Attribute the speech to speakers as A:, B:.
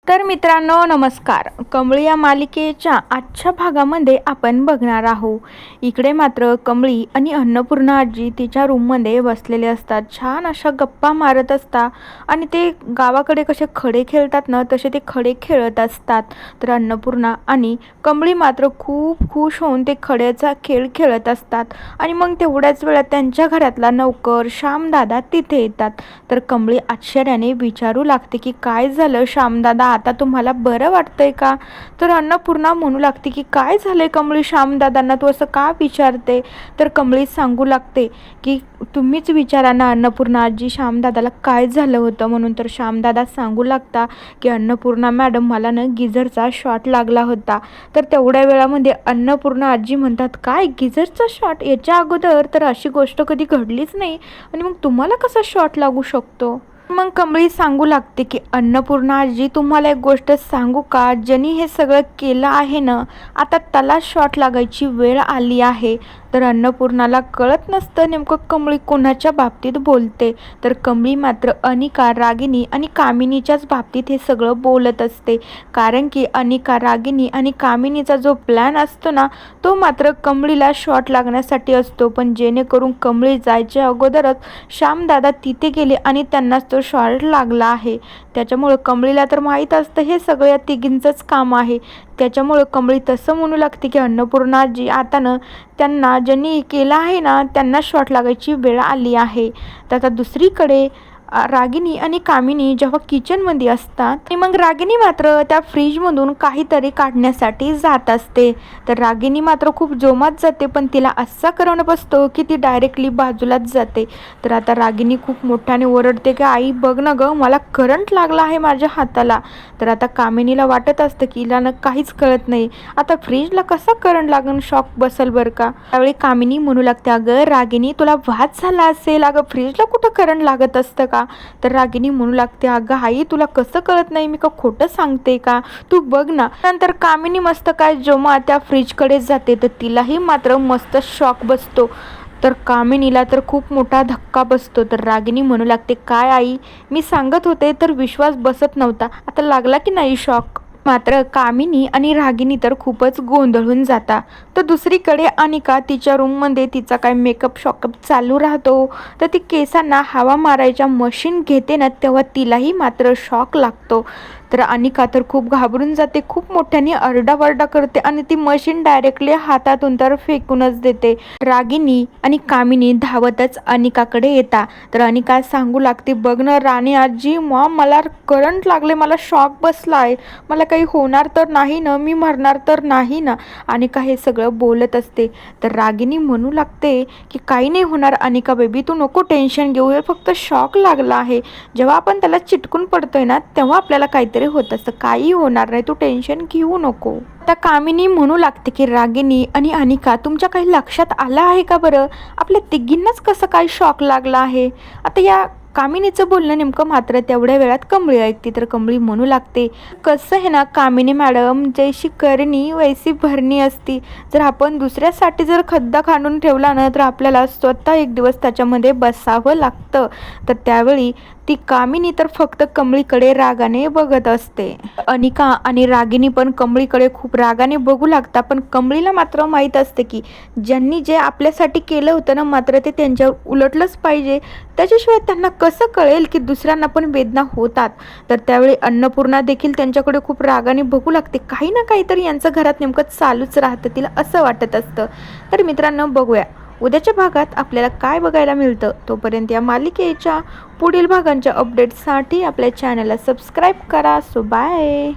A: तर मित्रांनो नमस्कार. कमळी या मालिकेच्या आजच्या भागामध्ये आपण बघणार आहोत. इकडे मात्र कमळी आणि अन्नपूर्णा आजी तिच्या रूममध्ये बसलेले असतात. छान अशा गप्पा मारत असतात आणि ते गावाकडे कसे खडे खेळतात ना तसे ते खडे खेळत असतात. तर अन्नपूर्णा आणि कमळी मात्र खूप खुश होऊन ते खड्याचा खेळ खेळत असतात. आणि मग तेवढ्याच वेळात त्यांच्या घरातला नौकर श्यामदादा तिथे येतात. तर कमळी आश्चर्याने विचारू लागते की काय झालं श्यामदादा, आता तुम्हाला बरं वाटतंय का? तर अन्नपूर्णा म्हणू लागते की काय झालंय कमळी, श्यामदादांना तू असं का विचारते? तर कमळी सांगू लागते की तुम्हीच विचारा ना अन्नपूर्णा आजी, श्यामदादाला काय झालं होतं म्हणून. तर श्यामदादा सांगू लागता की अन्नपूर्णा मॅडम, मला ना गिझरचा शॉट लागला होता. तर तेवढ्या वेळामध्ये अन्नपूर्णा आजी म्हणतात, काय गिझरचा शॉट? याच्या अगोदर तर अशी गोष्ट कधी घडलीच नाही आणि मग तुम्हाला कसा शॉट लागू शकतो? मग कमळी सांगू लागते की अन्नपूर्णा आजी, तुम्हाला एक गोष्ट सांगू का, ज्यांनी हे सगळं केलं आहे ना आता त्याला शॉट लागायची वेळ आली आहे. तर अन्नपूर्णाला कळत नसतं नेमकं कमळी कोणाच्या बाबतीत बोलते. तर कमळी मात्र अनिका, रागिनी आणि कामिनीच्याच बाबतीत हे सगळं बोलत असते. कारण की अनिका, रागिनी आणि कामिनीचा जो प्लॅन असतो ना तो मात्र कमळीला शॉट लागण्यासाठी असतो. पण जेणेकरून कमळी जायच्या अगोदरच श्यामदादा तिथे गेले आणि त्यांनाच तो शॉट लागला आहे. त्याच्यामुळं कमळीला तर माहीत असतं हे सगळं या तिघींचंच काम आहे. त्याच्यामुळं कमळी तसं म्हणू लागते की अन्नपूर्णा आजी, आता ना त्यांना ज्यांनी केलं आहे ना त्यांना शॉट लागायची वेळ आली आहे. तर आता दुसरीकडे रागिनी आणि कामिनी जेव्हा किचनमध्ये असतात आणि मग रागिनी मात्र त्या फ्रीजमधून काहीतरी काढण्यासाठी जात असते. तर रागिनी मात्र खूप जोमात जाते पण तिला असा करवणं बसतो की ती डायरेक्टली बाजूलाच जाते. तर आता रागिनी खूप मोठ्याने ओरडते की आई बघ ना गं, मला करंट लागला आहे माझ्या हाताला. तर आता कामिनीला वाटत असतं की हिला ना काहीच कळत नाही, आता फ्रीजला कसा करंट लागून शॉक बसल बरं का. त्यावेळी कामिनी म्हणू लागते, अगं रागिनी तुला वाद झाला असेल, अगं फ्रीजला कुठं करंट लागत असतं का? तर रागिनी म्हणू लागते, अगं आई तुला कसं कळत नाही, मी का खोटं सांगते का, तू बघ ना. नंतर कामिनी मस्त काय जेव्हा त्या फ्रीजकडे जाते तर तिलाही मात्र मस्त शॉक बसतो. तर कामिनीला तर खूप मोठा धक्का बसतो. तर रागिनी म्हणू लागते, काय आई, मी सांगत होते तर विश्वास बसत नव्हता, आता लागला की नाही शॉक? मात्र कामिनी आणि रागिनी तर खूपच गोंधळून जाता. तर दुसरीकडे अनिका तिच्या रूममध्ये तिचा काय मेकअप शॉकअप चालू राहतो. तर ती केसांना हवा मारायच्या मशीन घेते ना तेव्हा तिलाही मात्र शॉक लागतो. तर अनिका तर खूप घाबरून जाते, खूप मोठ्याने आरडाओरडा करते आणि ती मशीन डायरेक्टली हातातून तर फेकूनच देते. रागिनी आणि कामिनी धावतच अनिकाकडे येतात. तर अनिका सांगू लागते, बघ ना राणी आजी, मला करंट लागले, मला शॉक बसलाय, मला काही होणार तर नाही ना, मी मरणार तर नाही ना. अनिका हे सगळं बोलत असते. तर रागिनी म्हणू लागते की काही नाही होणार अनिका बेबी, तू नको टेन्शन घेऊ, फक्त शॉक लागला आहे, जेव्हा आपण त्याला चिटकून पडतोय ना तेव्हा आपल्याला काहीतरी होत असतं, काही होणार नाही, तू टेन्शन घेऊ नको. आता कामिनी म्हणू लागते की रागिनी आणि अनिका, तुमच्या काही लक्षात आलं आहे का बरं, आपल्या तिघींनाच कसं काय शॉक लागला आहे? आता या कामिनीचं बोलणं नेमकं मात्र तेवढ्या वेळात कमळी ऐकते. तर कमळी म्हणू लागते, कसं आहे ना कामिनी मॅडम, जैशी करणी वैसी भरणी असती, जर आपण दुसऱ्यासाठी जर खड्डा खांदून ठेवला ना तर आपल्याला स्वतः एक दिवस त्याच्यामध्ये बसावं लागतं. तर त्यावेळी ती कामिनी तर फक्त कमळीकडे रागाने बघत असते. अनिका आणि रागिनी पण कमळीकडे खूप रागाने बघू लागतात. पण कमळीला मात्र माहीत असते की ज्यांनी जे आपल्यासाठी केलं होतं ना मात्र ते त्यांच्यावर उलटलंच पाहिजे, त्याच्याशिवाय त्यांना कसं कळेल की दुसऱ्यांना पण वेदना होतात. तर त्यावेळी अन्नपूर्णा देखील त्यांच्याकडे खूप रागाने बघू लागते, काही ना काहीतरी यांचं घरात नेमकं चालूच राहतं, तिला असं वाटत असतं. तर मित्रांनो बघूया उद्याच्या भागात आपल्याला काय बघायला मिळतं. तोपर्यंत या मालिकेच्या पुढील भागांच्या अपडेट्ससाठी आपल्या चॅनलला सबस्क्राईब करा. So bye.